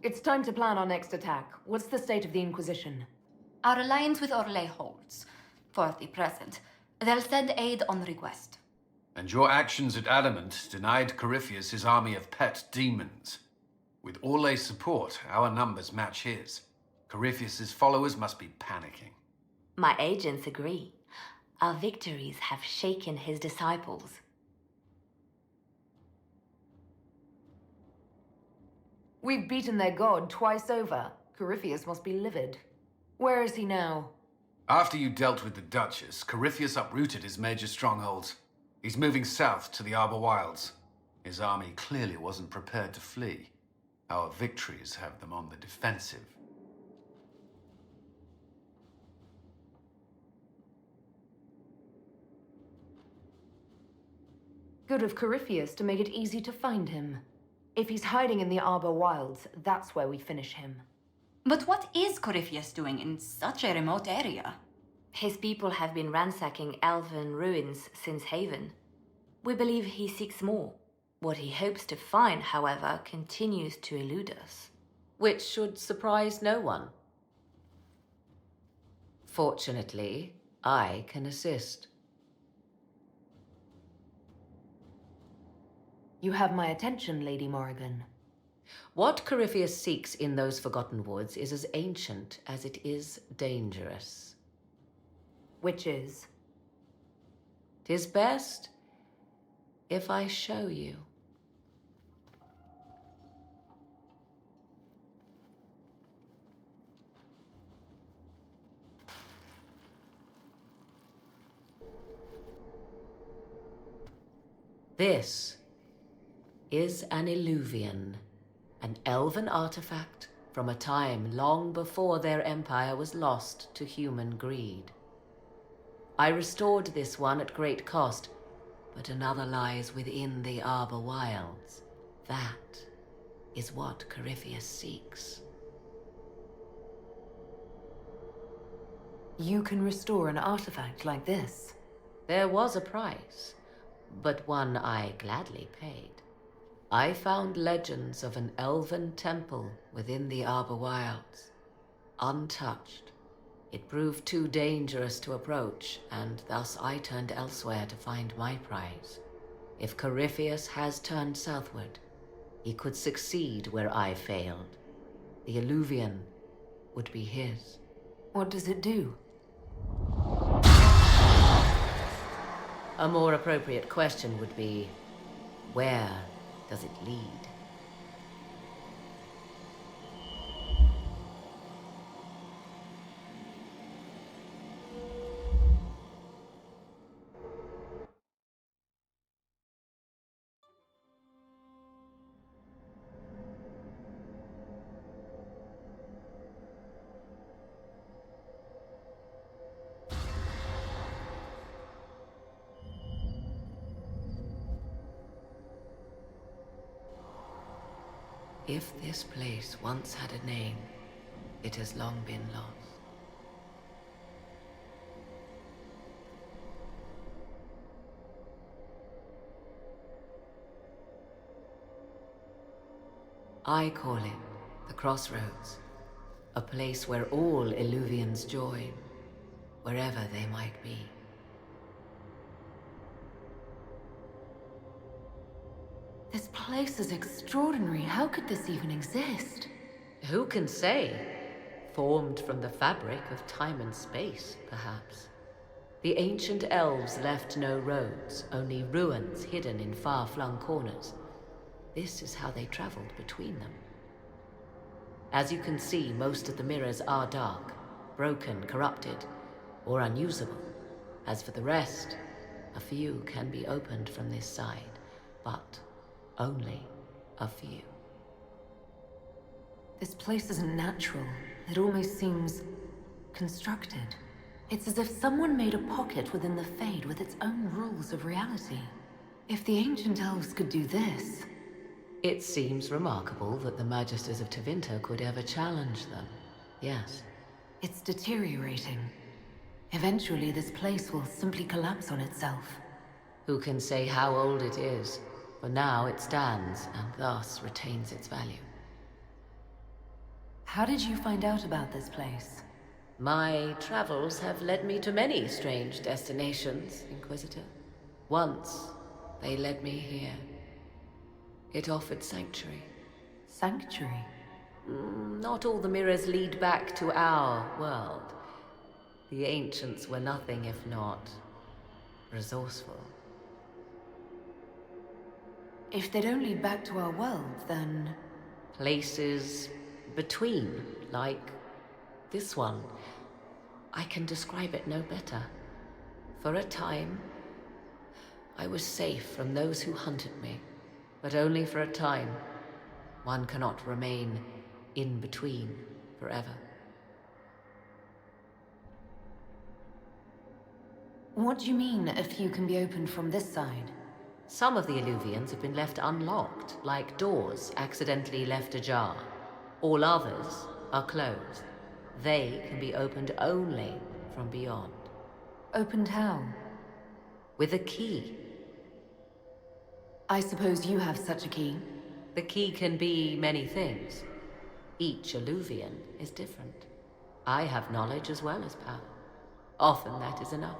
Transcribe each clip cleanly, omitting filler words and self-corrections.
It's time to plan our next attack. What's the state of the Inquisition? Our alliance with Orlais holds, for the present. They'll send aid on request. And your actions at Adamant denied Corypheus his army of pet demons. With Orlais' support, our numbers match his. Corypheus' followers must be panicking. My agents agree. Our victories have shaken his disciples. We've beaten their god twice over. Corypheus must be livid. Where is he now? After you dealt with the Duchess, Corypheus uprooted his major strongholds. He's moving south to the Arbor Wilds. His army clearly wasn't prepared to flee. Our victories have them on the defensive. Good of Corypheus to make it easy to find him. If he's hiding in the Arbor Wilds, that's where we finish him. But what is Corypheus doing in such a remote area? His people have been ransacking elven ruins since Haven. We believe he seeks more. What he hopes to find, however, continues to elude us. Which should surprise no one. Fortunately, I can assist. You have my attention, Lady Morrigan. What Corypheus seeks in those Forgotten Woods is as ancient as it is dangerous. Which is? 'Tis best if I show you. This is an Illuvian, an elven artifact from a time long before their empire was lost to human greed. I restored this one at great cost, but another lies within the Arbor Wilds. That is what Corypheus seeks. You can restore an artifact like this. There was a price, but one I gladly paid. I found legends of an elven temple within the Arbor Wilds, untouched. It proved too dangerous to approach, and thus I turned elsewhere to find my prize. If Corypheus has turned southward, he could succeed where I failed. The Illuvian would be his. What does it do? A more appropriate question would be, where does it lead? If this place once had a name, it has long been lost. I call it the Crossroads, a place where all Illuvians join, wherever they might be. This place is extraordinary. How could this even exist? Who can say? Formed from the fabric of time and space, perhaps. The ancient elves left no roads, only ruins hidden in far-flung corners. This is how they traveled between them. As you can see, most of the mirrors are dark, broken, corrupted, or unusable. As for the rest, a few can be opened from this side, but only a few. This place isn't natural. It almost seems constructed. It's as if someone made a pocket within the Fade with its own rules of reality. If the ancient elves could do this... It seems remarkable that the Magisters of Tevinter could ever challenge them. Yes. It's deteriorating. Eventually, this place will simply collapse on itself. Who can say how old it is? For now it stands, and thus retains its value. How did you find out about this place? My travels have led me to many strange destinations, Inquisitor. Once, they led me here. It offered sanctuary. Sanctuary? Not all the mirrors lead back to our world. The ancients were nothing if not resourceful. If they don't lead back to our world, then... Places between, like this one. I can describe it no better. For a time, I was safe from those who hunted me, but only for a time. One cannot remain in between forever. What do you mean, a few can be opened from this side? Some of the Illuvians have been left unlocked, like doors accidentally left ajar. All others are closed. They can be opened only from beyond. Opened how? With a key. I suppose you have such a key. The key can be many things. Each Illuvian is different. I have knowledge as well as power. Often that is enough.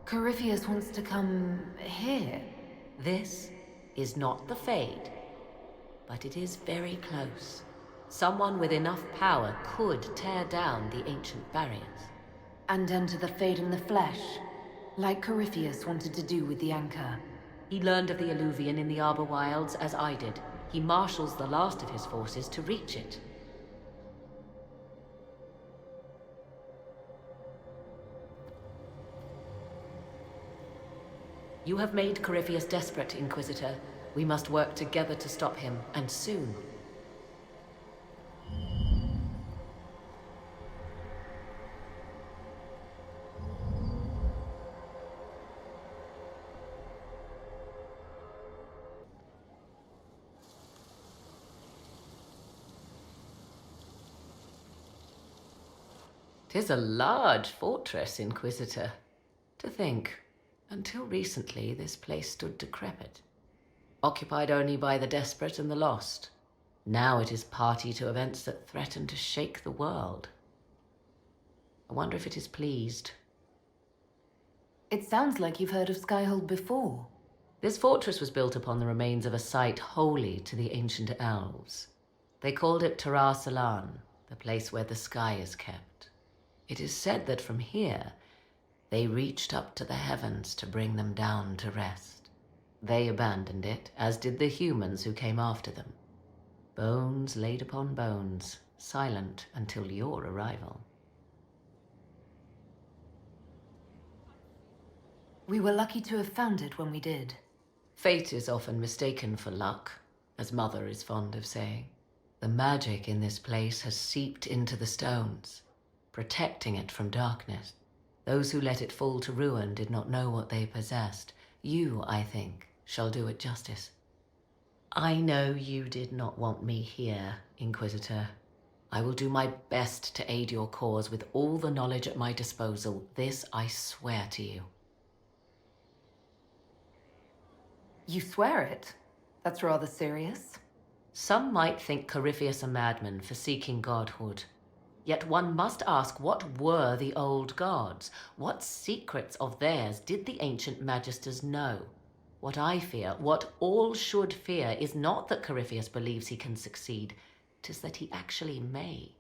Corypheus wants to come here. This is not the Fade, but it is very close. Someone with enough power could tear down the ancient barriers. And enter the Fade in the flesh, like Corypheus wanted to do with the Anchor. He learned of the Illuvian in the Arbor Wilds as I did. He marshals the last of his forces to reach it. You have made Corypheus desperate, Inquisitor. We must work together to stop him, and soon. Tis a large fortress, Inquisitor. To think, until recently this place stood decrepit, occupied only by the desperate and the lost. Now it is party to events that threaten to shake the world. I wonder if it is pleased. It sounds like you've heard of Skyhold before. This fortress was built upon the remains of a site holy to the ancient elves. They called it Tarar Salan, the place where the sky is kept. It is said that from here, they reached up to the heavens to bring them down to rest. They abandoned it, as did the humans who came after them. Bones laid upon bones, silent until your arrival. We were lucky to have found it when we did. Fate is often mistaken for luck, as Mother is fond of saying. The magic in this place has seeped into the stones, protecting it from darkness. Those who let it fall to ruin did not know what they possessed. You, I think, shall do it justice. I know you did not want me here, Inquisitor. I will do my best to aid your cause with all the knowledge at my disposal. This I swear to you. You swear it? That's rather serious. Some might think Corypheus a madman for seeking godhood. Yet one must ask, what were the old gods? What secrets of theirs did the ancient magisters know? What I fear, what all should fear, is not that Corypheus believes he can succeed. 'Tis that he actually may.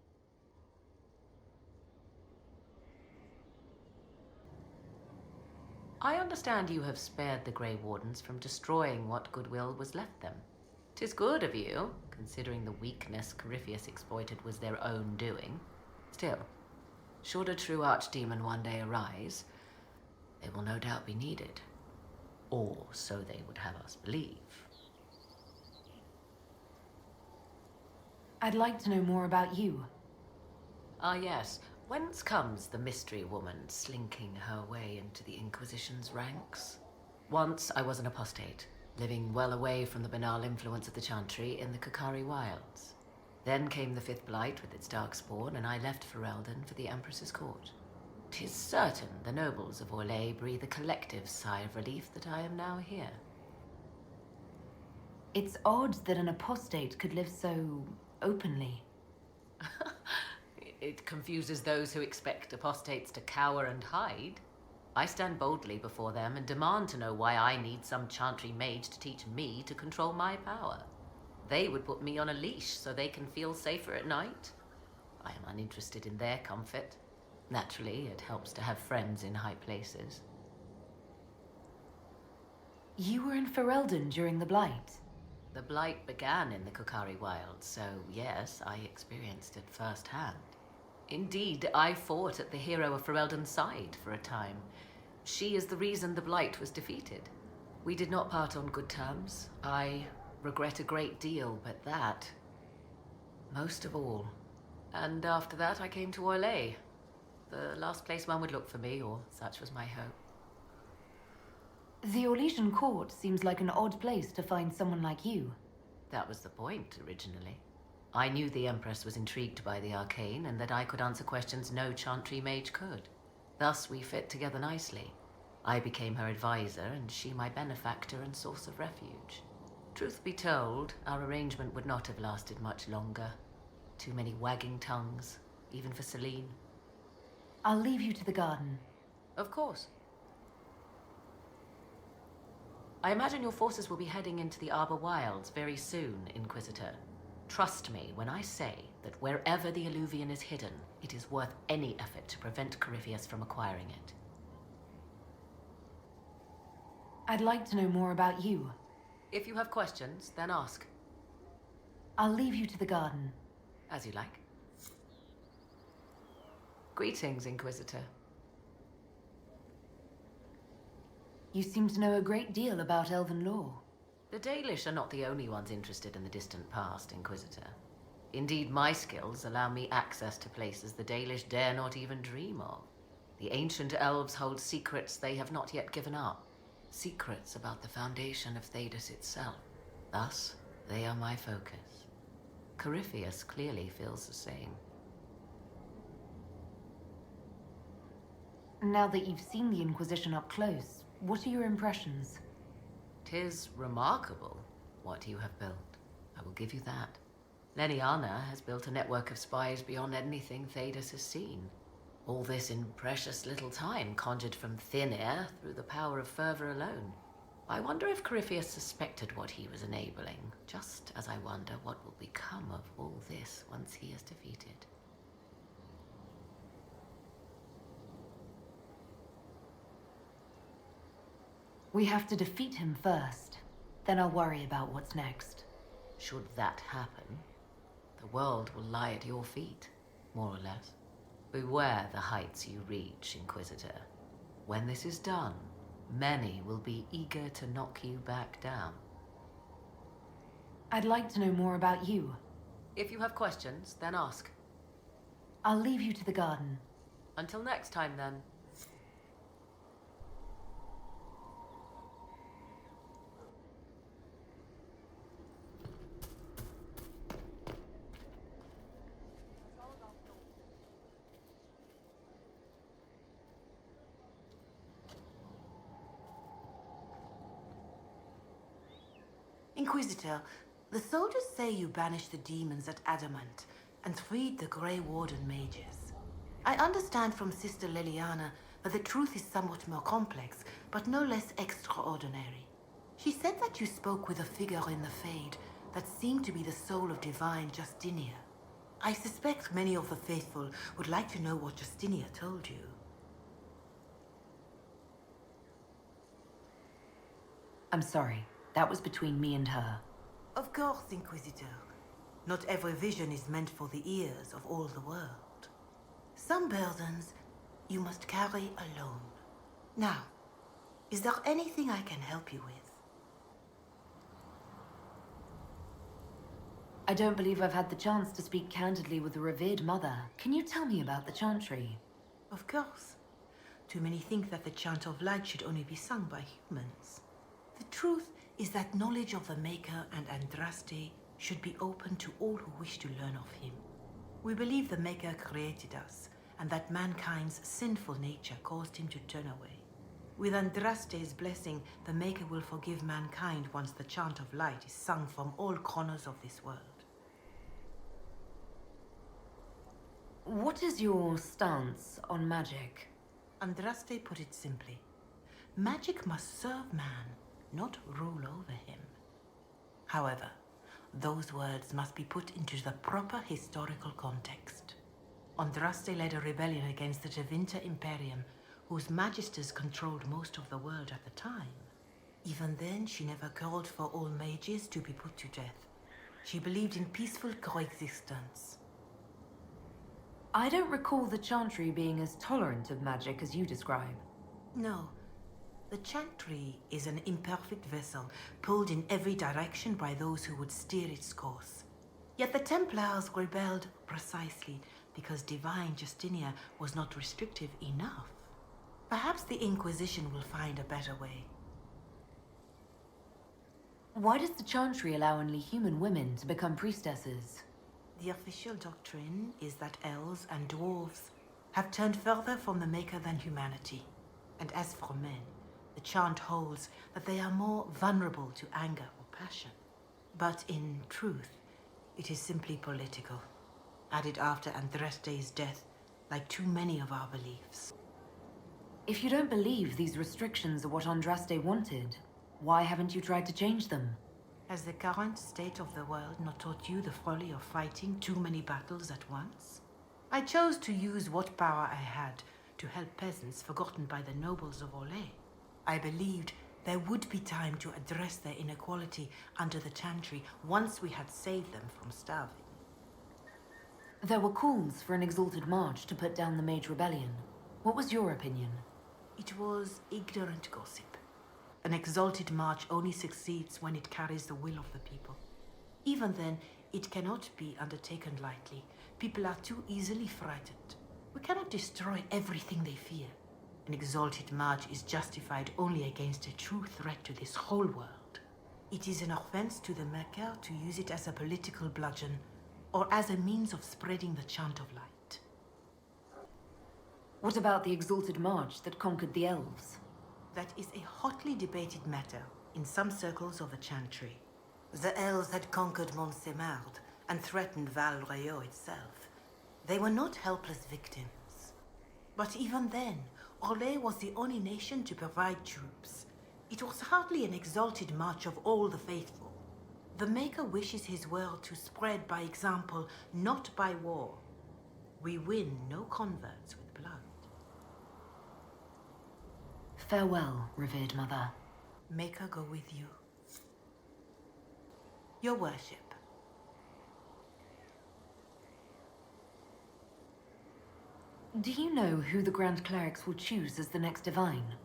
I understand you have spared the Grey Wardens from destroying what goodwill was left them. 'Tis good of you, considering the weakness Corypheus exploited was their own doing. Still, should a true archdemon one day arise, they will no doubt be needed. Or so they would have us believe. I'd like to know more about you. Ah yes, whence comes the mystery woman slinking her way into the Inquisition's ranks? Once I was an apostate, living well away from the banal influence of the Chantry in the Kakari Wilds. Then came the Fifth Blight with its darkspawn, and I left Ferelden for the Empress's court. 'Tis certain the nobles of Orlais breathe a collective sigh of relief that I am now here. It's odd that an apostate could live so openly. It confuses those who expect apostates to cower and hide. I stand boldly before them and demand to know why I need some chantry mage to teach me to control my power. They would put me on a leash so they can feel safer at night. I am uninterested in their comfort. Naturally, it helps to have friends in high places. You were in Ferelden during the Blight. The Blight began in the Kokari Wilds, so yes, I experienced it firsthand. Indeed, I fought at the hero of Ferelden's side for a time. She is the reason the Blight was defeated. We did not part on good terms. I regret a great deal, but that, most of all. And after that, I came to Orlais. The last place one would look for me, or such was my hope. The Orlesian court seems like an odd place to find someone like you. That was the point, originally. I knew the Empress was intrigued by the arcane, and that I could answer questions no chantry mage could. Thus, we fit together nicely. I became her advisor, and she my benefactor and source of refuge. Truth be told, our arrangement would not have lasted much longer. Too many wagging tongues, even for Celine. I'll leave you to the garden. Of course. I imagine your forces will be heading into the Arbor Wilds very soon, Inquisitor. Trust me when I say that wherever the Alluvian is hidden, it is worth any effort to prevent Corypheus from acquiring it. I'd like to know more about you. If you have questions, then ask. I'll leave you to the garden. As you like. Greetings, Inquisitor. You seem to know a great deal about elven lore. The Dalish are not the only ones interested in the distant past, Inquisitor. Indeed, my skills allow me access to places the Dalish dare not even dream of. The ancient elves hold secrets they have not yet given up. Secrets about the foundation of Thedas itself. Thus, they are my focus. Corypheus clearly feels the same. Now that you've seen the Inquisition up close, what are your impressions? 'Tis remarkable what you have built. I will give you that. Leniana has built a network of spies beyond anything Thedas has seen. All this in precious little time, conjured from thin air through the power of fervor alone. I wonder if Corypheus suspected what he was enabling, just as I wonder what will become of all this once he is defeated. We have to defeat him first. Then I'll worry about what's next. Should that happen, the world will lie at your feet, more or less. Beware the heights you reach, Inquisitor. When this is done, many will be eager to knock you back down. I'd like to know more about you. If you have questions, then ask. I'll leave you to the garden. Until next time, then. Inquisitor, the soldiers say you banished the demons at Adamant and freed the Grey Warden mages. I understand from Sister Liliana that the truth is somewhat more complex, but no less extraordinary. She said that you spoke with a figure in the Fade that seemed to be the soul of divine Justinia. I suspect many of the faithful would like to know what Justinia told you. I'm sorry. That was between me and her. Of course, Inquisitor. Not every vision is meant for the ears of all the world. Some burdens you must carry alone. Now, is there anything I can help you with? I don't believe I've had the chance to speak candidly with the revered mother. Can you tell me about the chantry? Of course. Too many think that the chant of light should only be sung by humans. The truth is that knowledge of the Maker and Andraste should be open to all who wish to learn of him. We believe the Maker created us, and that mankind's sinful nature caused him to turn away. With Andraste's blessing, the Maker will forgive mankind once the chant of light is sung from all corners of this world. What is your stance on magic? Andraste put it simply. Magic must serve man, not rule over him. However, those words must be put into the proper historical context. Andraste led a rebellion against the Tevinter Imperium, whose magisters controlled most of the world at the time. Even then, she never called for all mages to be put to death. She believed in peaceful coexistence. I don't recall the Chantry being as tolerant of magic as you describe. No. The Chantry is an imperfect vessel, pulled in every direction by those who would steer its course. Yet the Templars rebelled precisely because divine Justinia was not restrictive enough. Perhaps the Inquisition will find a better way. Why does the Chantry allow only human women to become priestesses? The official doctrine is that elves and dwarves have turned further from the Maker than humanity. And as for men, the chant holds that they are more vulnerable to anger or passion. But in truth, it is simply political, added after Andraste's death, like too many of our beliefs. If you don't believe these restrictions are what Andraste wanted, why haven't you tried to change them? Has the current state of the world not taught you the folly of fighting too many battles at once? I chose to use what power I had to help peasants forgotten by the nobles of Orlais. I believed there would be time to address their inequality under the Chantry once we had saved them from starving. There were calls for an exalted march to put down the Mage Rebellion. What was your opinion? It was ignorant gossip. An exalted march only succeeds when it carries the will of the people. Even then, it cannot be undertaken lightly. People are too easily frightened. We cannot destroy everything they fear. An exalted march is justified only against a true threat to this whole world. It is an offense to the Maker to use it as a political bludgeon or as a means of spreading the chant of light. What about the exalted march that conquered the elves? That is a hotly debated matter in some circles of the Chantry. The elves had conquered Montsemard and threatened Val Royeaux itself. They were not helpless victims. But even then, Orlais was the only nation to provide troops. It was hardly an exalted march of all the faithful. The Maker wishes his world to spread by example, not by war. We win no converts with blood. Farewell, revered mother. Maker go with you. Your worship. Do you know who the Grand Clerics will choose as the next divine?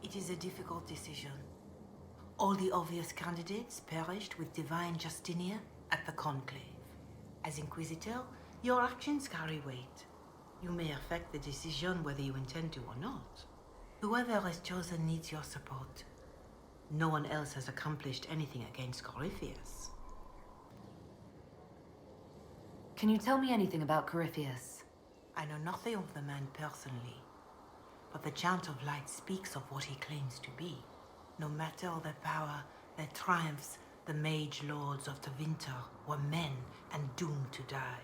It is a difficult decision. All the obvious candidates perished with divine Justinia at the Conclave. As Inquisitor, your actions carry weight. You may affect the decision whether you intend to or not. Whoever is chosen needs your support. No one else has accomplished anything against Corypheus. Can you tell me anything about Corypheus? I know nothing of the man personally, but the Chant of Light speaks of what he claims to be. No matter their power, their triumphs, the mage lords of Tevinter were men and doomed to die.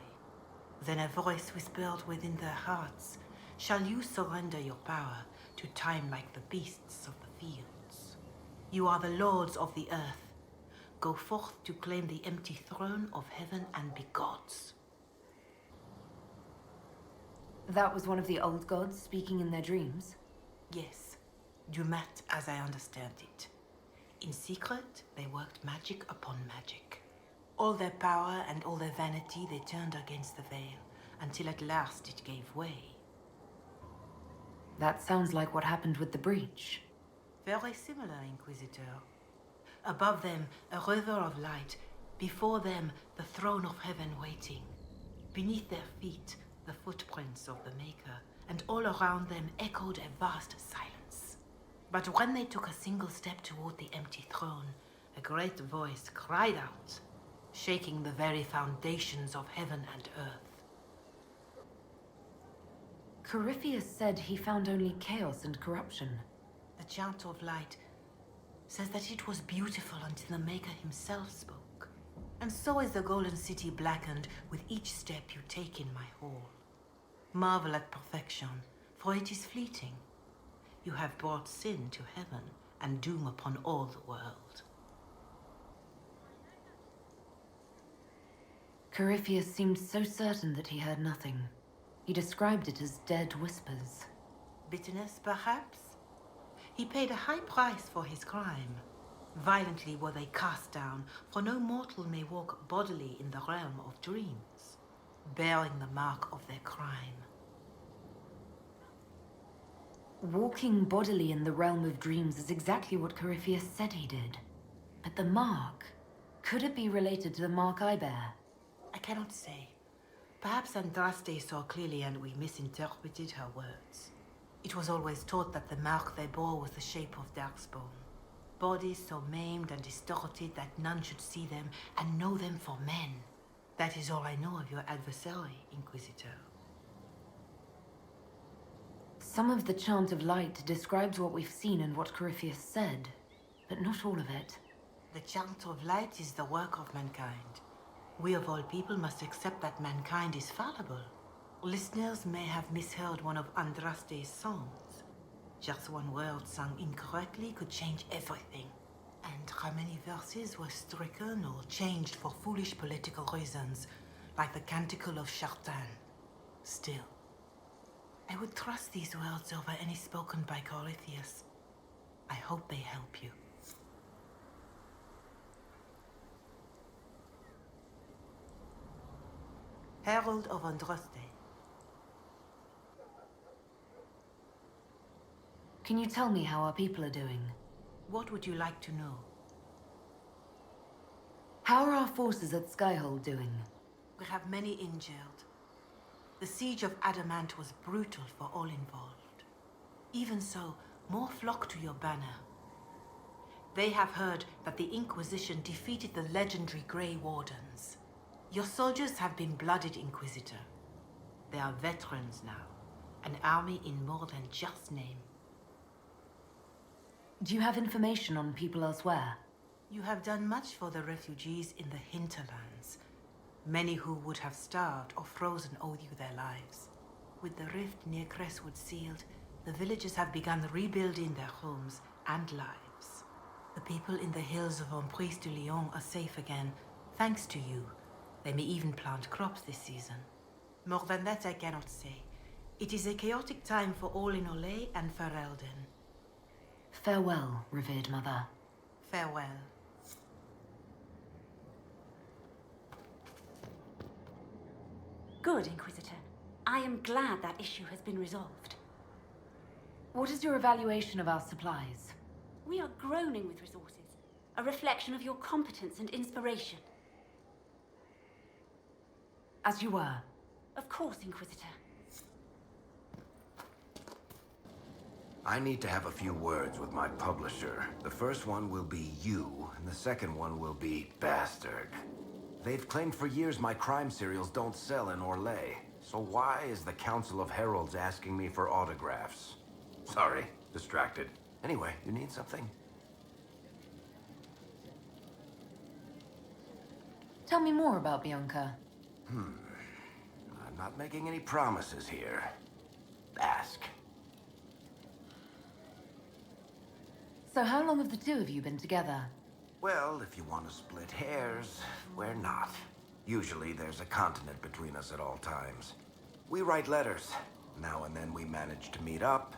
Then a voice whispered within their hearts, "Shall you surrender your power to time like the beasts of the fields? You are the lords of the earth. Go forth to claim the empty throne of heaven and be gods." That was one of the old gods speaking in their dreams? Yes, Dumat as I understand it. In secret, they worked magic upon magic. All their power and all their vanity they turned against the veil, until at last it gave way. That sounds like what happened with the breach. Very similar, Inquisitor. Above them, a river of light. Before them, the throne of heaven waiting. Beneath their feet, the footprints of the Maker, and all around them echoed a vast silence. But when they took a single step toward the empty throne, a great voice cried out, shaking the very foundations of heaven and earth. Corypheus said he found only chaos and corruption. the Chant of Light, says that it was beautiful until the Maker himself spoke. And so is the Golden City blackened with each step you take in my hall. Marvel at perfection, for it is fleeting. You have brought sin to heaven and doom upon all the world. Corypheus seemed so certain that he heard nothing. He described it as dead whispers. Bitterness, perhaps? He paid a high price for his crime. Violently were they cast down, for no mortal may walk bodily in the realm of dreams, bearing the mark of their crime. Walking bodily in the realm of dreams is exactly what Corypheus said he did. But the mark, could it be related to the mark I bear? I cannot say. Perhaps Andraste saw clearly and we misinterpreted her words. It was always taught that the mark they bore was the shape of darkspawn. Bodies so maimed and distorted that none should see them and know them for men. That is all I know of your adversary, Inquisitor. Some of the Chant of Light describes what we've seen and what Corypheus said, but not all of it. The Chant of Light is the work of mankind. We of all people must accept that mankind is fallible. Listeners may have misheard one of Andraste's songs. Just one word sung incorrectly could change everything. And how many verses were stricken or changed for foolish political reasons, like the Canticle of Chartan. Still, I would trust these words over any spoken by Corypheus. I hope they help you. Herald of Andraste. Can you tell me how our people are doing? What would you like to know? How are our forces at Skyhold doing? We have many injured. The siege of Adamant was brutal for all involved. Even so, more flock to your banner. They have heard that the Inquisition defeated the legendary Grey Wardens. Your soldiers have been blooded, Inquisitor. They are veterans now, an army in more than just name. Do you have information on people elsewhere? You have done much for the refugees in the hinterlands. Many who would have starved or frozen owe you their lives. With the rift near Crestwood sealed, the villagers have begun rebuilding their homes and lives. The people in the hills of Emprise de Lyon are safe again, thanks to you. They may even plant crops this season. More than that I cannot say. It is a chaotic time for all in Olay and Ferelden. Farewell, revered mother. Farewell. Good, Inquisitor. I am glad that issue has been resolved. What is your evaluation of our supplies? We are groaning with resources, a reflection of your competence and inspiration. As you were. Of course, Inquisitor. I need to have a few words with my publisher. The first one will be you, and the second one will be Bastard. They've claimed for years my crime serials don't sell in Orlais. So why is the Council of Heralds asking me for autographs? Sorry, distracted. Anyway, you need something? Tell me more about Bianca. I'm not making any promises here. Ask. So how long have the two of you been together? Well, if you want to split hairs, we're not. Usually there's a continent between us at all times. We write letters. Now and then we manage to meet up.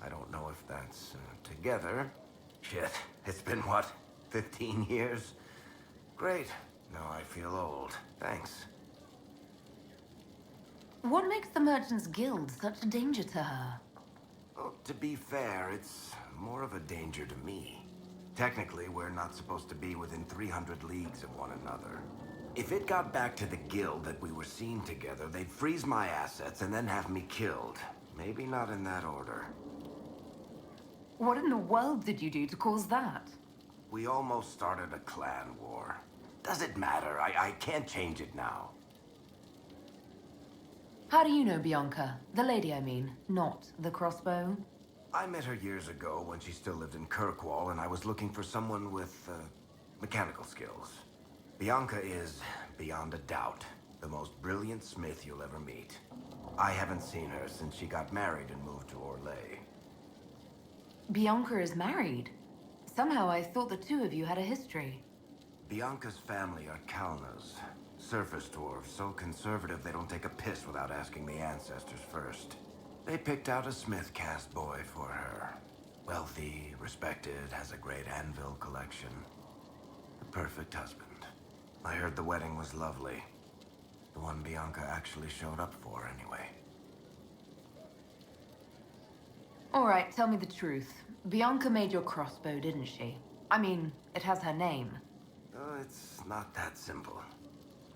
I don't know if that's together. Shit, it's been what, 15 years? Great. Now I feel old. Thanks. What makes the Merchants Guild such a danger to her? Well, to be fair, it's more of a danger to me. Technically, we're not supposed to be within 300 leagues of one another. If it got back to the guild that we were seen together, they'd freeze my assets and then have me killed. Maybe not in that order. What in the world did you do to cause that? We almost started a clan war. Does it matter? I can't change it now. How do you know Bianca? The lady, I mean, not the crossbow. I met her years ago when she still lived in Kirkwall, and I was looking for someone with, mechanical skills. Bianca is, beyond a doubt, the most brilliant smith you'll ever meet. I haven't seen her since she got married and moved to Orlais. Bianca is married. Somehow I thought the two of you had a history. Bianca's family are Kalnas, surface dwarves, so conservative they don't take a piss without asking the ancestors first. They picked out a smith caste boy for her. Wealthy, respected, has a great anvil collection. The perfect husband. I heard the wedding was lovely. The one Bianca actually showed up for, anyway. All right, tell me the truth. Bianca made your crossbow, didn't she? I mean, it has her name. It's not that simple.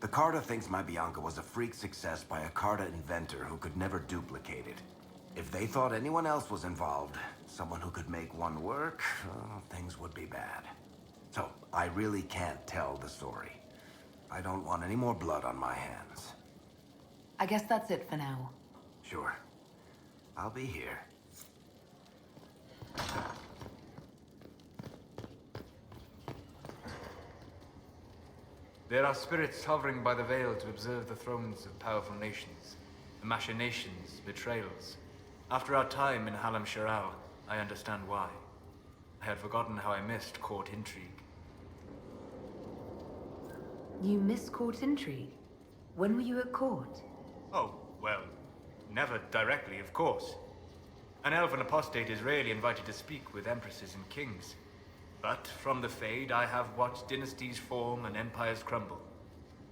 The Carta thinks my Bianca was a freak success by a Carta inventor who could never duplicate it. If they thought anyone else was involved, someone who could make one work, things would be bad. So, I really can't tell the story. I don't want any more blood on my hands. I guess that's it for now. Sure. I'll be here. There are spirits hovering by the veil to observe the thrones of powerful nations, the machinations, betrayals. After our time in Halam Sharal, I understand why. I had forgotten how I missed court intrigue. You miss court intrigue? When were you at court? Oh, well, never directly, of course. An elven apostate is rarely invited to speak with empresses and kings. But from the Fade, I have watched dynasties form and empires crumble.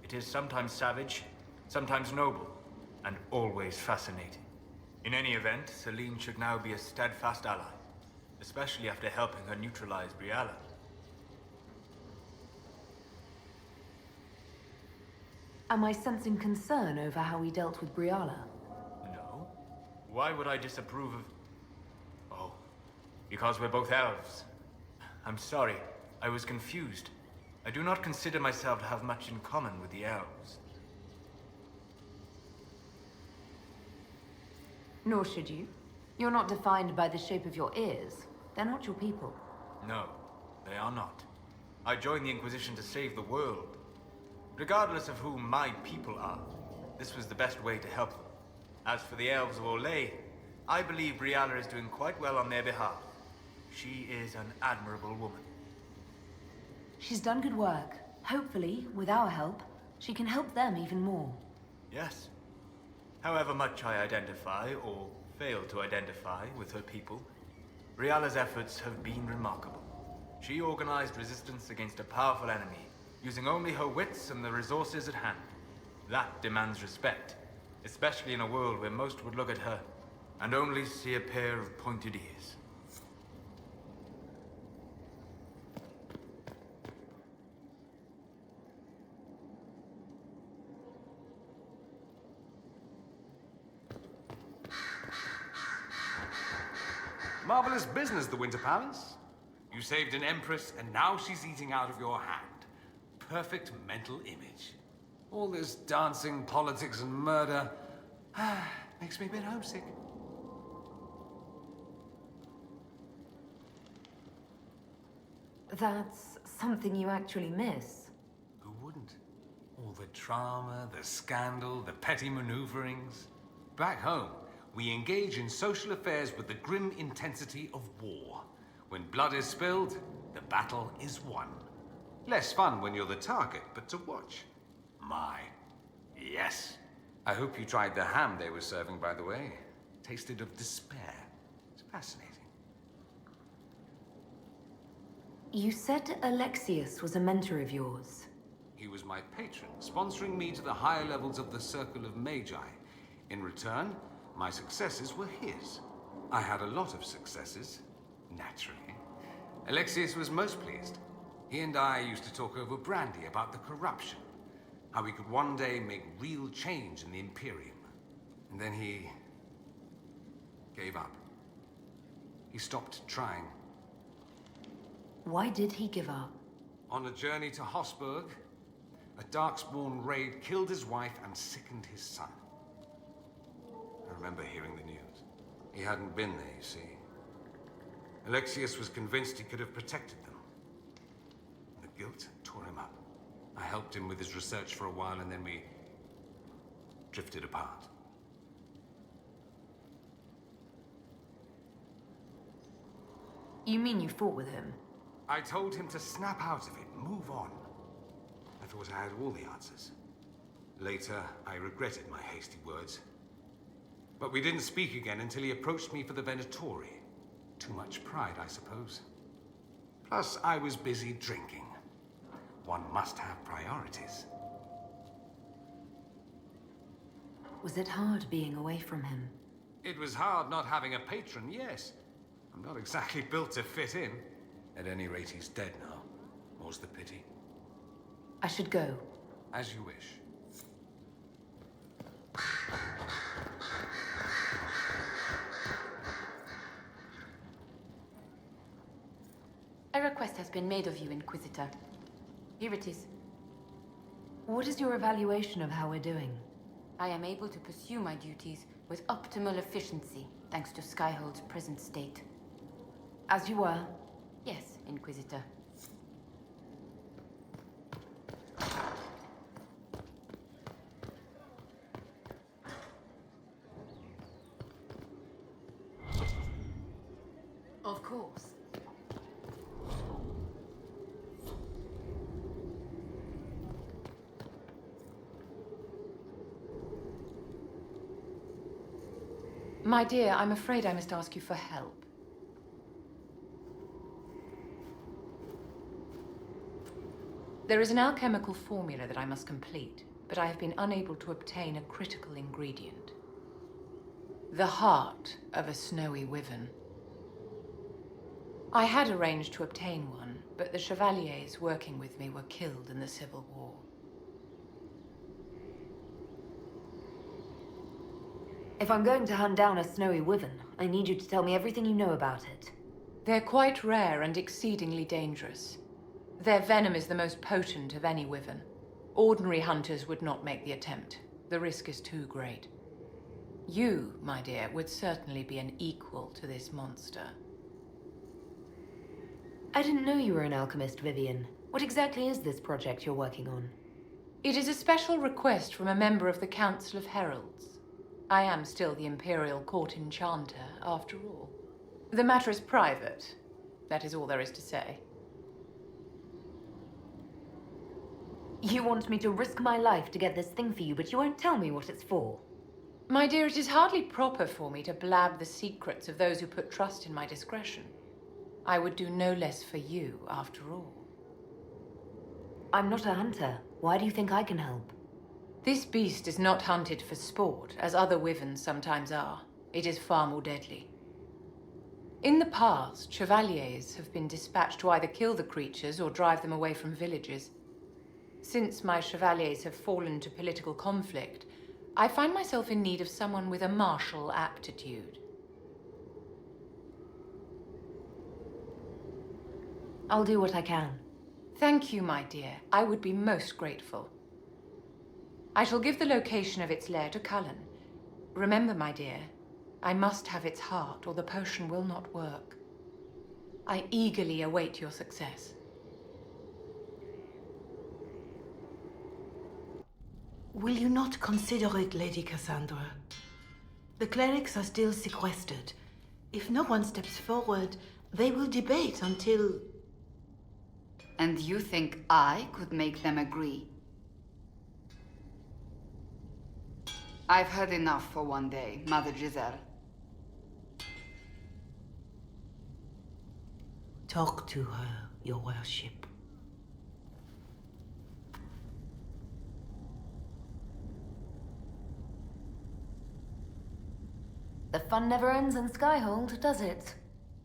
It is sometimes savage, sometimes noble, and always fascinating. In any event, Celine should now be a steadfast ally, especially after helping her neutralize Briala. Am I sensing concern over how we dealt with Briala? No. Why would I disapprove of... Oh, because we're both elves. I'm sorry, I was confused. I do not consider myself to have much in common with the elves. Nor should you. You're not defined by the shape of your ears. They're not your people. No, they are not. I joined the Inquisition to save the world. Regardless of who my people are, this was the best way to help them. As for the elves of Orlais, I believe Briala is doing quite well on their behalf. She is an admirable woman. She's done good work. Hopefully, with our help, she can help them even more. Yes. However much I identify, or fail to identify, with her people, Briala's efforts have been remarkable. She organized resistance against a powerful enemy, using only her wits and the resources at hand. That demands respect, especially in a world where most would look at her and only see a pair of pointed ears. Marvelous business, the Winter Palace. You saved an empress, and now she's eating out of your hand. Perfect mental image. All this dancing, politics, and murder makes me a bit homesick. That's something you actually miss. Who wouldn't? All the drama, the scandal, the petty maneuverings. Back home, we engage in social affairs with the grim intensity of war. When blood is spilled, the battle is won. Less fun when you're the target, but to watch. My, yes. I hope you tried the ham they were serving, by the way. Tasted of despair. It's fascinating. You said Alexius was a mentor of yours. He was my patron, sponsoring me to the higher levels of the Circle of Magi. In return, my successes were his. I had a lot of successes, naturally. Alexius was most pleased. He and I used to talk over brandy about the corruption, how we could one day make real change in the Imperium. And then he gave up. He stopped trying. Why did he give up? On a journey to Hosburg, a Darkspawn raid killed his wife and sickened his son. I remember hearing the news. He hadn't been there, you see. Alexius was convinced he could have protected them. The guilt tore him up. I helped him with his research for a while, and then we drifted apart. You mean you fought with him? I told him to snap out of it, move on. I thought I had all the answers. Later, I regretted my hasty words. But we didn't speak again until he approached me for the Venatori. Too much pride, I suppose. Plus, I was busy drinking. One must have priorities. Was it hard being away from him? It was hard not having a patron, yes. I'm not exactly built to fit in. At any rate, he's dead now. More's the pity. I should go. As you wish. A request has been made of you, Inquisitor. Here it is. What is your evaluation of how we're doing? I am able to pursue my duties with optimal efficiency, thanks to Skyhold's present state. As you were? Yes, Inquisitor. Of course. My dear, I'm afraid I must ask you for help. There is an alchemical formula that I must complete, but I have been unable to obtain a critical ingredient. The heart of a snowy wyvern. I had arranged to obtain one, but the chevaliers working with me were killed in the Civil War. If I'm going to hunt down a snowy wyvern, I need you to tell me everything you know about it. They're quite rare and exceedingly dangerous. Their venom is the most potent of any wyvern. Ordinary hunters would not make the attempt. The risk is too great. You, my dear, would certainly be an equal to this monster. I didn't know you were an alchemist, Vivian. What exactly is this project you're working on? It is a special request from a member of the Council of Heralds. I am still the Imperial Court Enchanter, after all. The matter is private. That is all there is to say. You want me to risk my life to get this thing for you, but you won't tell me what it's for. My dear, it is hardly proper for me to blab the secrets of those who put trust in my discretion. I would do no less for you, after all. I'm not a hunter. Why do you think I can help? This beast is not hunted for sport, as other wyverns sometimes are. It is far more deadly. In the past, chevaliers have been dispatched to either kill the creatures or drive them away from villages. Since my chevaliers have fallen to political conflict, I find myself in need of someone with a martial aptitude. I'll do what I can. Thank you, my dear. I would be most grateful. I shall give the location of its lair to Cullen. Remember, my dear, I must have its heart, or the potion will not work. I eagerly await your success. Will you not consider it, Lady Cassandra? The clerics are still sequestered. If no one steps forward, they will debate until... And you think I could make them agree? I've heard enough for one day, Mother Giselle. Talk to her, your worship. The fun never ends in Skyhold, does it?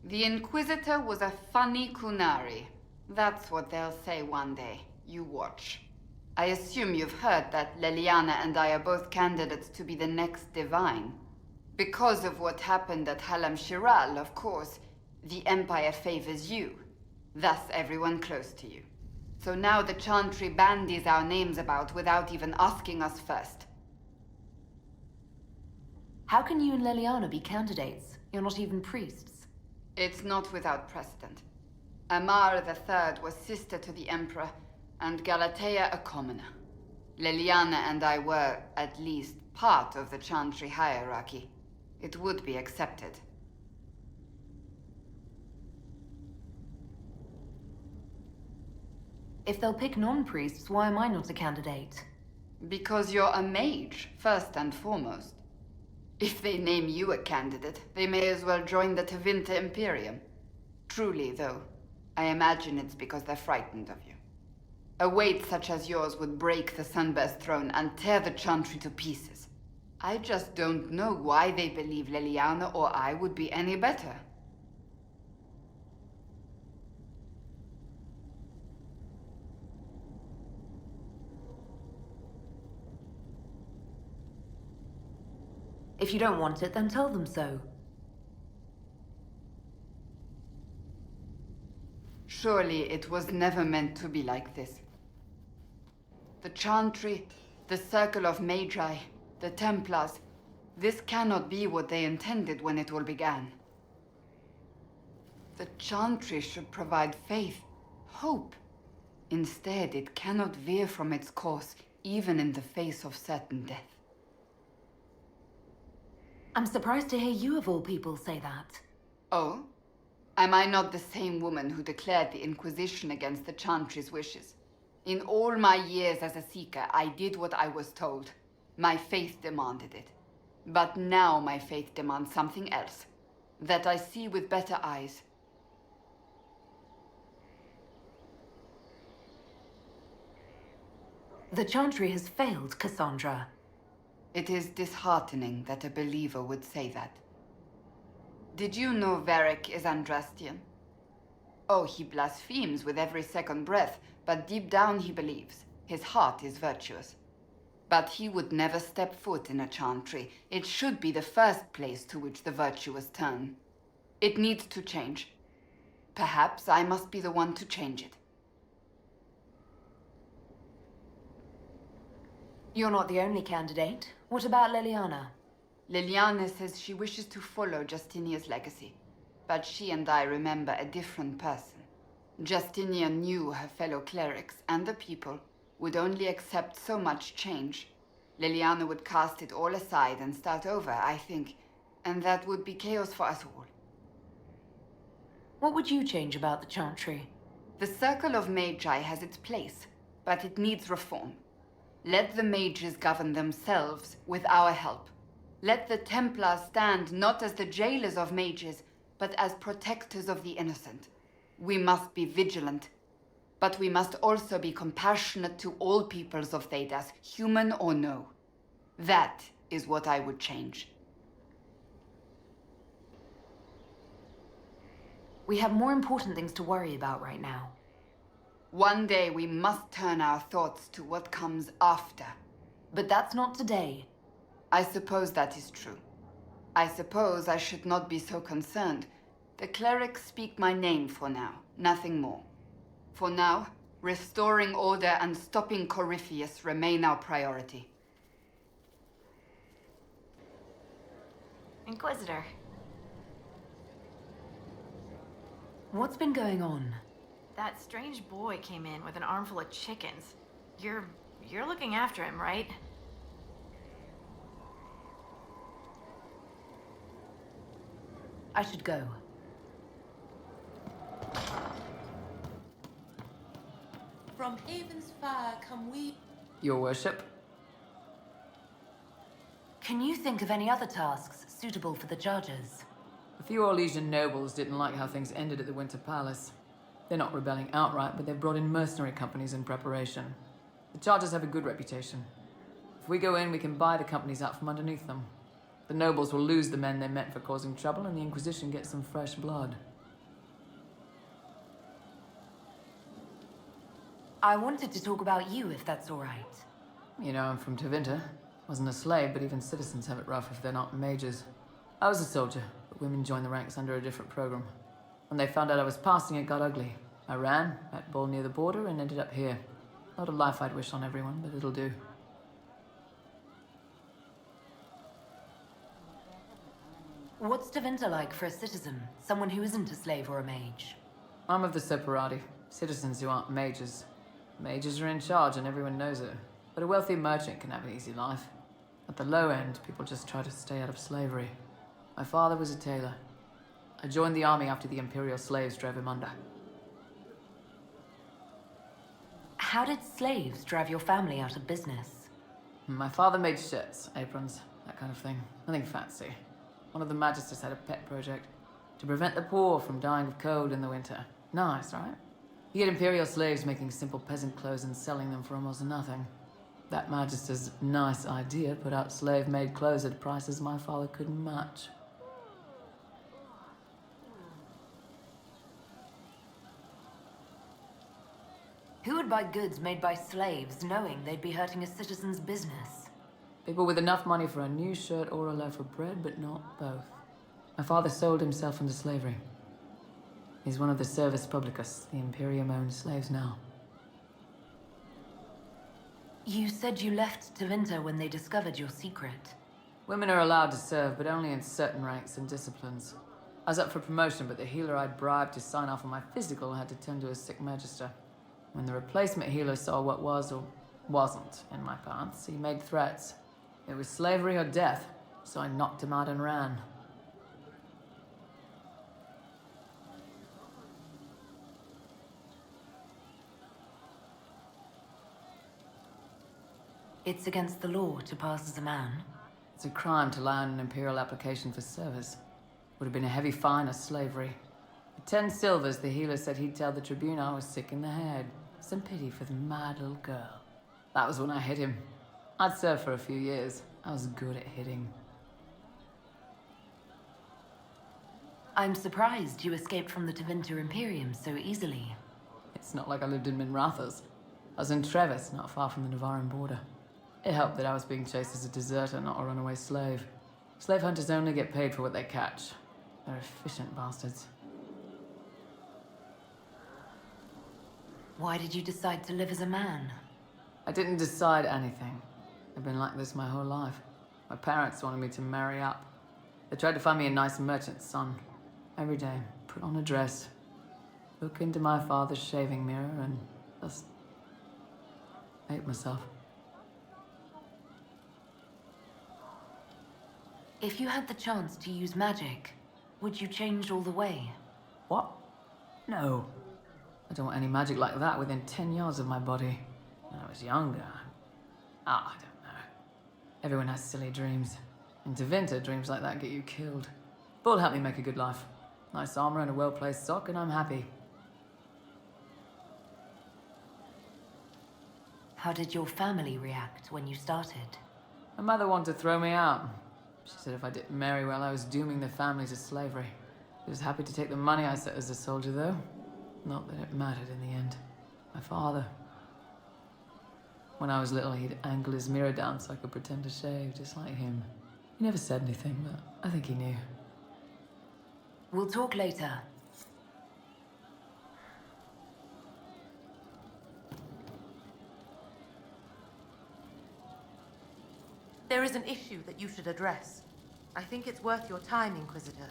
The Inquisitor was a funny Kunari. That's what they'll say one day. You watch. I assume you've heard that Leliana and I are both candidates to be the next Divine. Because of what happened at Halam Shiral, of course, the Empire favors you. Thus everyone close to you. So now the Chantry bandies our names about without even asking us first. How can you and Leliana be candidates? You're not even priests. It's not without precedent. Amar III was sister to the Emperor, and Galatea a commoner. Leliana and I were, at least, part of the Chantry hierarchy. It would be accepted. If they'll pick non-priests, why am I not a candidate? Because you're a mage, first and foremost. If they name you a candidate, they may as well join the Tevinter Imperium. Truly, though, I imagine it's because they're frightened of you. A weight such as yours would break the Sunburst throne and tear the Chantry to pieces. I just don't know why they believe Leliana or I would be any better. If you don't want it, then tell them so. Surely it was never meant to be like this. The Chantry, the Circle of Magi, the Templars, this cannot be what they intended when it all began. The Chantry should provide faith, hope. Instead, it cannot veer from its course, even in the face of certain death. I'm surprised to hear you of all people say that. Oh? Am I not the same woman who declared the Inquisition against the Chantry's wishes? In all my years as a Seeker, I did what I was told. My faith demanded it. But now my faith demands something else. That I see with better eyes. The Chantry has failed, Cassandra. It is disheartening that a believer would say that. Did you know Varric is Andrastian? Oh, he blasphemes with every second breath, but deep down he believes. His heart is virtuous. But he would never step foot in a Chantry. It should be the first place to which the virtuous turn. It needs to change. Perhaps I must be the one to change it. You're not the only candidate. What about Leliana? Leliana says she wishes to follow Justinia's legacy. But she and I remember a different person. Justinia knew her fellow clerics and the people would only accept so much change. Leliana would cast it all aside and start over, I think. And that would be chaos for us all. What would you change about the Chantry? The Circle of Magi has its place, but it needs reform. Let the mages govern themselves with our help. Let the Templars stand not as the jailers of mages, but as protectors of the innocent. We must be vigilant, but we must also be compassionate to all peoples of Thedas, human or no. That is what I would change. We have more important things to worry about right now. One day we must turn our thoughts to what comes after. But that's not today. I suppose that is true. I suppose I should not be so concerned. The clerics speak my name for now, nothing more. For now, restoring order and stopping Corypheus remain our priority. Inquisitor. What's been going on? That strange boy came in with an armful of chickens. You're looking after him, right? I should go. From Haven's fire come we... Your worship? Can you think of any other tasks suitable for the judges? A few Orlesian nobles didn't like how things ended at the Winter Palace. They're not rebelling outright, but they've brought in mercenary companies in preparation. The Chargers have a good reputation. If we go in, we can buy the companies out from underneath them. The nobles will lose the men they meant for causing trouble, and the Inquisition gets some fresh blood. I wanted to talk about you, if that's all right. You know, I'm from Tevinter. Wasn't a slave, but even citizens have it rough if they're not mages. I was a soldier, but women joined the ranks under a different program. When they found out I was passing, it got ugly. I ran, met Bull near the border, and ended up here. Not a life I'd wish on everyone, but it'll do. What's Tevinter like for a citizen? Someone who isn't a slave or a mage? I'm of the Separati, citizens who aren't mages. Mages are in charge and everyone knows it. But a wealthy merchant can have an easy life. At the low end, people just try to stay out of slavery. My father was a tailor. I joined the army after the Imperial slaves drove him under. How did slaves drive your family out of business? My father made shirts, aprons, that kind of thing. Nothing fancy. One of the magisters had a pet project to prevent the poor from dying of cold in the winter. Nice, right? He had Imperial slaves making simple peasant clothes and selling them for almost nothing. That magister's nice idea put out slave-made clothes at prices my father couldn't match. Who would buy goods made by slaves knowing they'd be hurting a citizen's business? People with enough money for a new shirt or a loaf of bread, but not both. My father sold himself into slavery. He's one of the Servus Publicus, the Imperium-owned slaves now. You said you left Tevinter when they discovered your secret. Women are allowed to serve, but only in certain ranks and disciplines. I was up for promotion, but the healer I'd bribed to sign off on my physical had to tend to a sick magister. When the replacement healer saw what was or wasn't in my pants, he made threats. It was slavery or death, so I knocked him out and ran. It's against the law to pass as a man. It's a crime to lie on an imperial application for service. Would have been a heavy fine or slavery. For 10 silvers, the healer said he'd tell the Tribune I was sick in the head. Some pity for the mad little girl. That was when I hit him. I'd served for a few years. I was good at hitting. I'm surprised you escaped from the Tevinter Imperium so easily. It's not like I lived in Minrathas. I was in Trevis, not far from the Navaran border. It helped that I was being chased as a deserter, not a runaway slave. Slave hunters only get paid for what they catch. They're efficient bastards. Why did you decide to live as a man? I didn't decide anything. I've been like this my whole life. My parents wanted me to marry up. They tried to find me a nice merchant's son. Every day, put on a dress, look into my father's shaving mirror, and just hate myself. If you had the chance to use magic, would you change all the way? What? No. I don't want any magic like that within 10 yards of my body. When I was younger. I don't know. Everyone has silly dreams. In Tevinter, dreams like that get you killed. Bull helped me make a good life. Nice armor and a well-placed sock, and I'm happy. How did your family react when you started? My mother wanted to throw me out. She said if I didn't marry well, I was dooming the family to slavery. She was happy to take the money I set as a soldier, though. Not that it mattered in the end. My father. When I was little, he'd angle his mirror down so I could pretend to shave, just like him. He never said anything, but I think he knew. We'll talk later. There is an issue that you should address. I think it's worth your time, Inquisitor.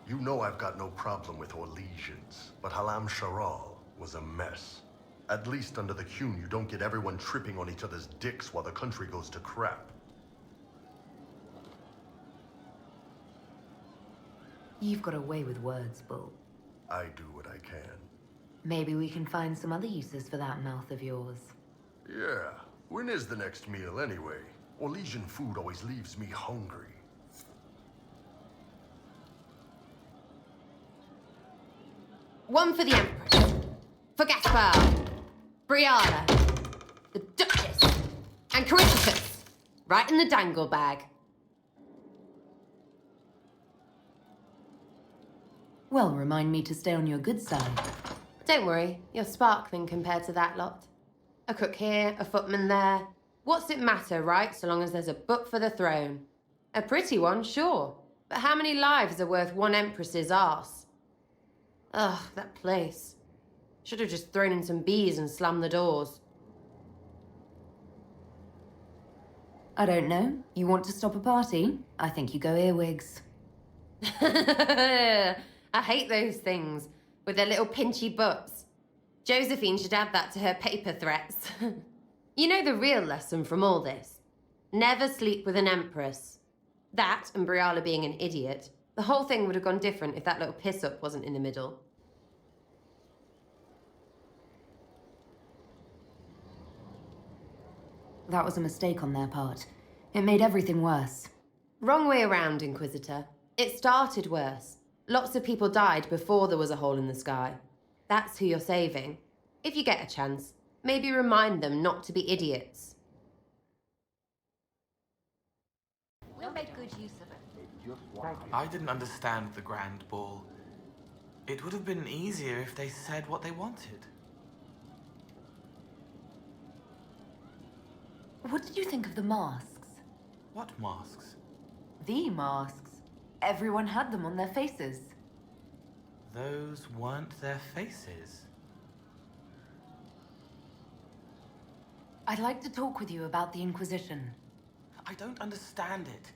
You know I've got no problem with Orlesians, but Halam Sharal was a mess. At least under the Qun, you don't get everyone tripping on each other's dicks while the country goes to crap. You've got a way with words, Bull. I do what I can. Maybe we can find some other uses for that mouth of yours. Yeah. When is the next meal anyway? Orlesian food always leaves me hungry. One for the Empress. For Gaspar. Brianna. The Duchess. And Corypheus. Right in the dangle bag. Well, remind me to stay on your good side. Don't worry, you're sparkling compared to that lot. A cook here, a footman there. What's it matter, right, so long as there's a butt for the throne? A pretty one, sure. But how many lives are worth one Empress's arse? Ugh, that place. Should have just thrown in some bees and slammed the doors. I don't know. You want to stop a party? I think you go earwigs. I hate those things with their little pinchy butts. Josephine should add that to her paper threats. You know the real lesson from all this? Never sleep with an empress. That, and Briala being an idiot. The whole thing would have gone different if that little piss-up wasn't in the middle. That was a mistake on their part. It made everything worse. Wrong way around, Inquisitor. It started worse. Lots of people died before there was a hole in the sky. That's who you're saving. If you get a chance, maybe remind them not to be idiots. We'll make good use of it. I didn't understand the Grand Ball. It would have been easier if they said what they wanted. What did you think of the masks? What masks? The masks. Everyone had them on their faces. Those weren't their faces. I'd like to talk with you about the Inquisition. I don't understand it.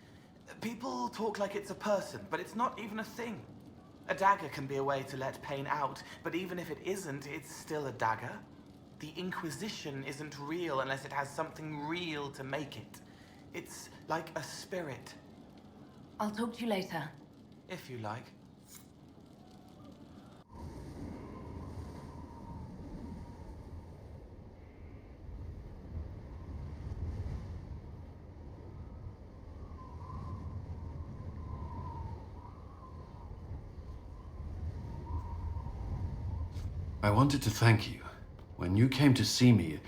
People talk like it's a person, but it's not even a thing. A dagger can be a way to let pain out, but even if it isn't, it's still a dagger. The Inquisition isn't real unless it has something real to make it. It's like a spirit. I'll talk to you later. If you like. I wanted to thank you. When you came to see me,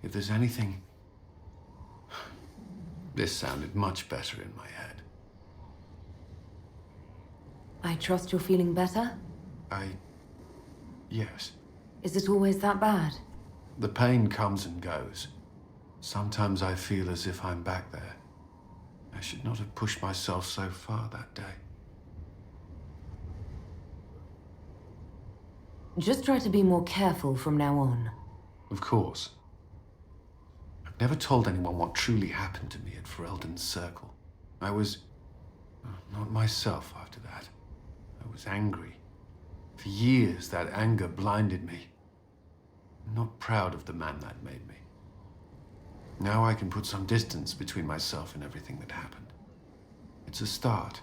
if there's anything... This sounded much better in my head. I trust you're feeling better? Yes. Is it always that bad? The pain comes and goes. Sometimes I feel as if I'm back there. I should not have pushed myself so far that day. Just try to be more careful from now on. Of course. I've never told anyone what truly happened to me at Ferelden's Circle. I was... not myself after that. I was angry. For years, that anger blinded me. I'm not proud of the man that made me. Now I can put some distance between myself and everything that happened. It's a start.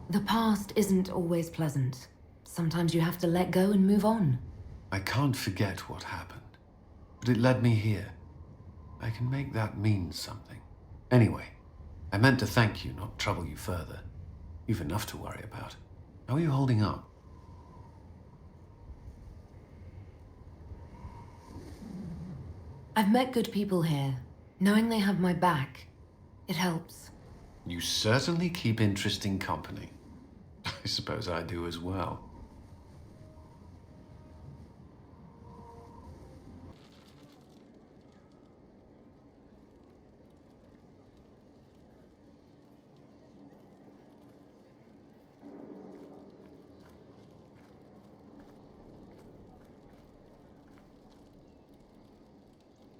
The past isn't always pleasant. Sometimes you have to let go and move on. I can't forget what happened, but it led me here. I can make that mean something. Anyway, I meant to thank you, not trouble you further. You've enough to worry about. How are you holding up? I've met good people here. Knowing they have my back, it helps. You certainly keep interesting company. I suppose I do as well.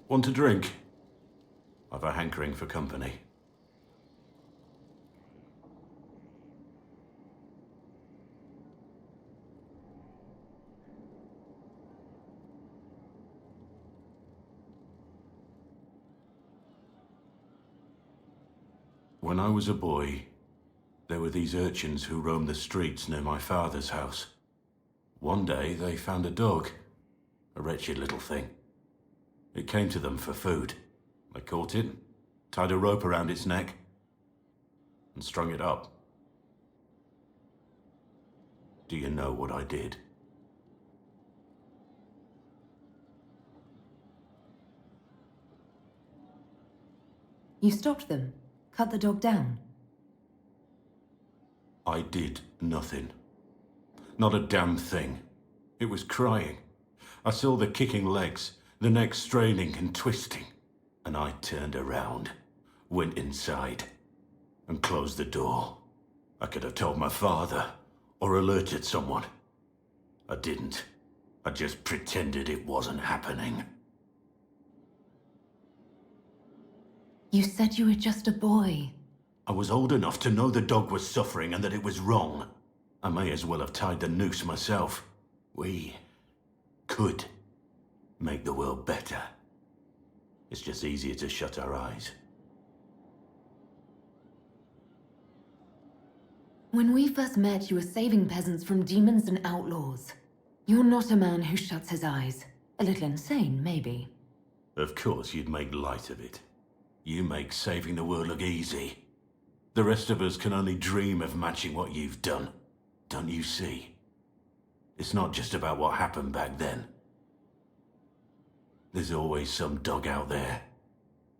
Want a drink? I've a hankering for company. When I was a boy, there were these urchins who roamed the streets near my father's house. One day, they found a dog. A wretched little thing. It came to them for food. They caught it, tied a rope around its neck, and strung it up. Do you know what I did? You stopped them, cut the dog down. I did nothing. Not a damn thing. It was crying. I saw the kicking legs, the neck straining and twisting, and I turned around, went inside. and closed the door. I could have told my father, or alerted someone. I didn't. I just pretended it wasn't happening. You said you were just a boy. I was old enough to know the dog was suffering and that it was wrong. I may as well have tied the noose myself. We could make the world better. It's just easier to shut our eyes. When we first met, you were saving peasants from demons and outlaws. You're not a man who shuts his eyes. A little insane, maybe. Of course you'd make light of it. You make saving the world look easy. The rest of us can only dream of matching what you've done. Don't you see? It's not just about what happened back then. There's always some dog out there.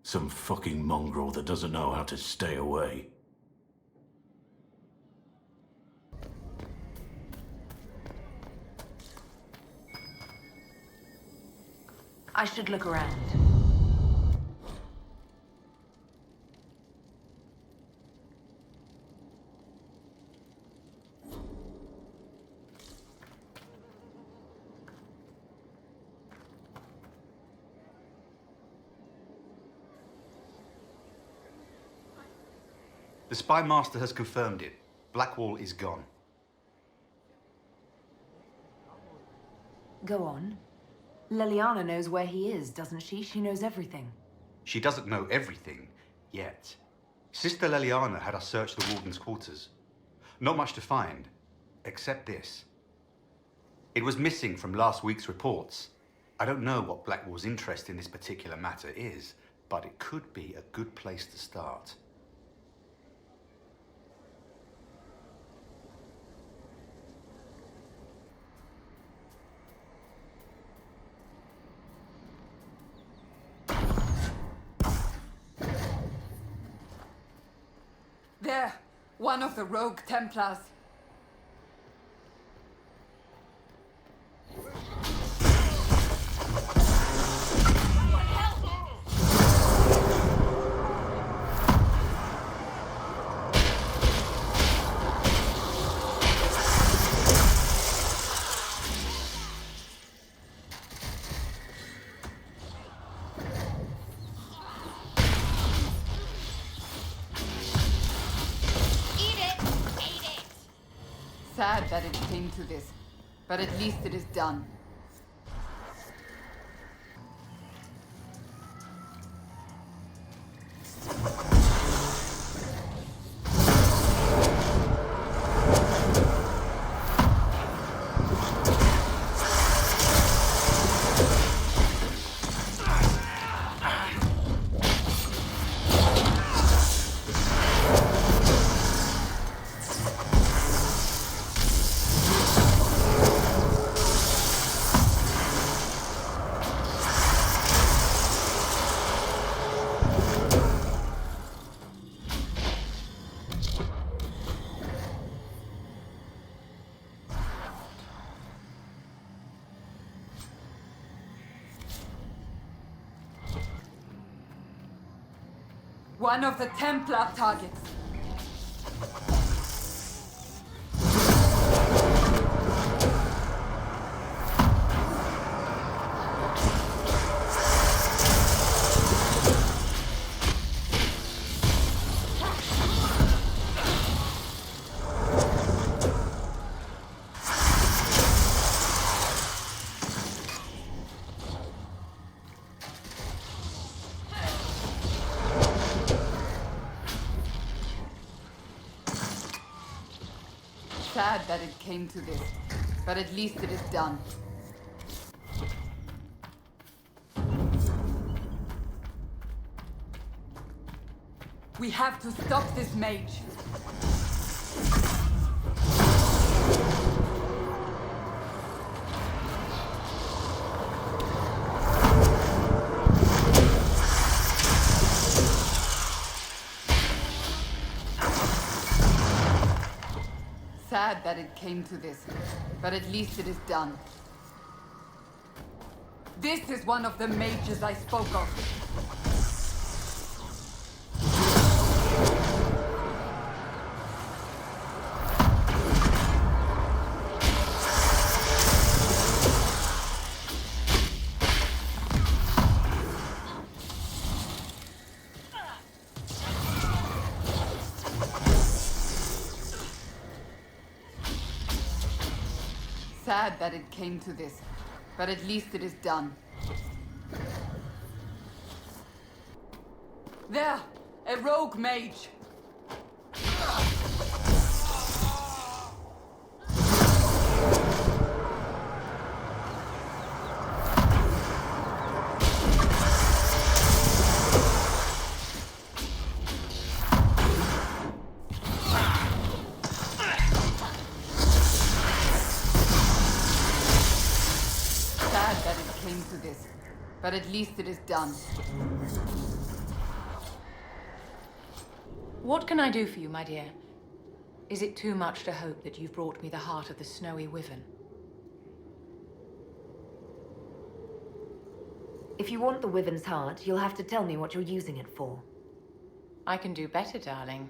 Some fucking mongrel that doesn't know how to stay away. I should look around. The spy master has confirmed it. Blackwall is gone. Go on. Liliana knows where he is, doesn't she? She knows everything. She doesn't know everything, yet. Sister Liliana had us search the warden's quarters. Not much to find, except this. It was missing from last week's reports. I don't know what Blackwall's interest in this particular matter is, but it could be a good place to start. There! One of the rogue Templars. Sad that it came to this, but at least it is done. One of the Templar targets. Sad that it came to this, but at least it is done. We have to stop this mage. Sad that it came to this, but at least it is done. This is one of the mages I spoke of. sad that it came to this, but at least it is done. There! A rogue mage! Sad that it came to this, but at least it is done. What can I do for you, my dear? Is it too much to hope that you've brought me the heart of the snowy Wyvern? If you want the Wyvern's heart, you'll have to tell me what you're using it for. I can do better, darling.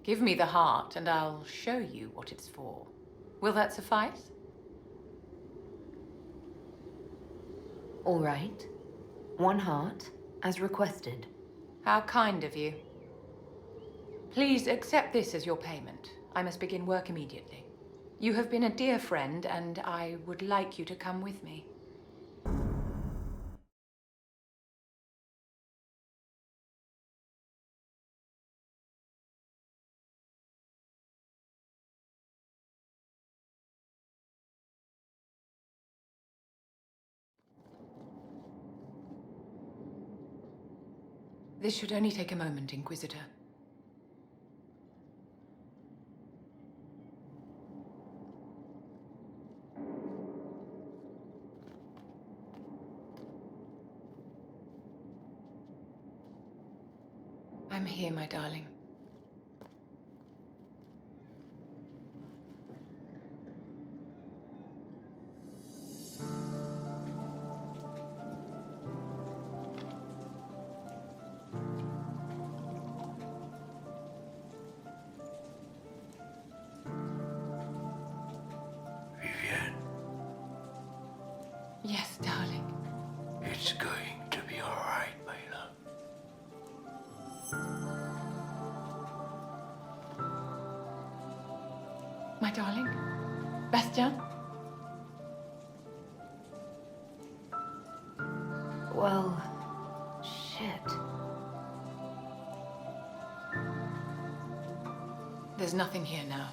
Give me the heart, and I'll show you what it's for. Will that suffice? All right. 1 heart, as requested. How kind of you. Please accept this as your payment. I must begin work immediately. You have been a dear friend, and I would like you to come with me. This should only take a moment, Inquisitor. I'm here, my darling. Vivian, Yes, darling. it's going to be all right, my love. My darling? Bastian? Well, shit. There's nothing here now.